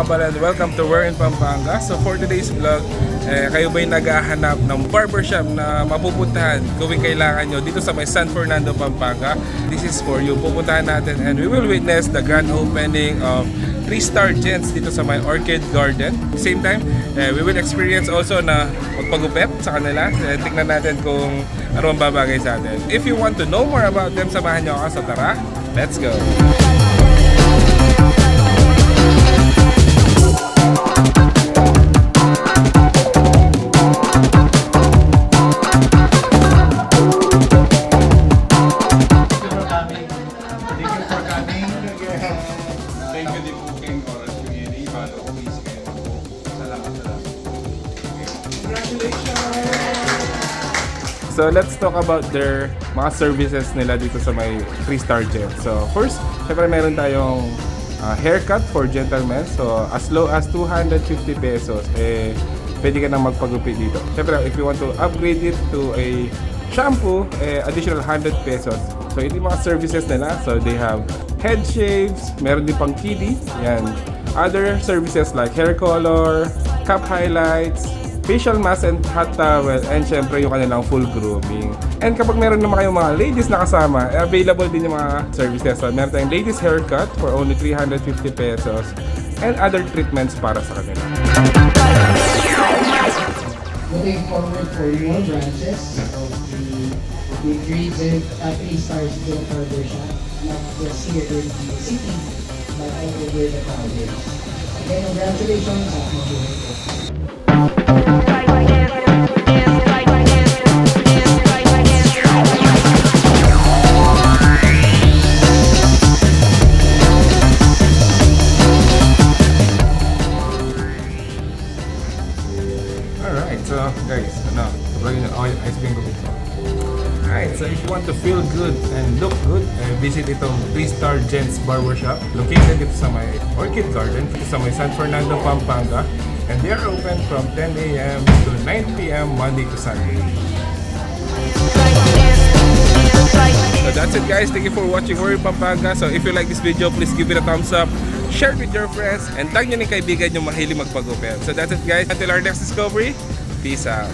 pala and welcome to We're in Pampanga. So for today's vlog, kayo ba'y naghahanap ng barbershop na mapupuntahan kung kailangan nyo dito sa may San Fernando, Pampanga? This is for you. Pupuntahan natin and we will witness the grand opening of 3-star Gents dito sa may Orchid Garden. Same time, we will experience also na magpagupit sa kanila. Tingnan natin kung ano ang babagay sa atin. If you want to know more about them, samahan nyo ako. So tara, let's go! So let's talk about their mga services nila dito sa may 3-star Gents. So first, syempre meron tayong haircut for gentlemen. So as low as 250 pesos, pwede ka nang magpagupit dito. Syempre if you want to upgrade it to a shampoo, additional 100 pesos. So ito yung mga services nila. So they have head shaves, meron din pang kiddie, yan. Other services like hair color, cap highlights, facial mask and hot towel, and syempre yung kanilang full grooming. And kapag meron naman kayong mga ladies na kasama, available din yung mga services. So meron tayong ladies haircut for only 350 pesos and other treatments para sa kanila. Looking forward for more branches of the creative 3-star Gents Barbershop, not just here in the city, but all over the province. Again, congratulations at Blvd. So guys, ice cream ko dito. Alright, so if you want to feel good and look good, visit itong 3-star Gents Barbershop located dito sa may Orchid Garden, dito sa may San Fernando, Pampanga, and they are open from 10 a.m. to 9 p.m. Monday to Sunday. So that's it guys, thank you for watching We're in Pampanga. So if you like this video, please give it a thumbs up, share it with your friends, and tag nyo ng kaibigan nyo mahilig magpagupit. So that's it guys, until our next discovery, peace out.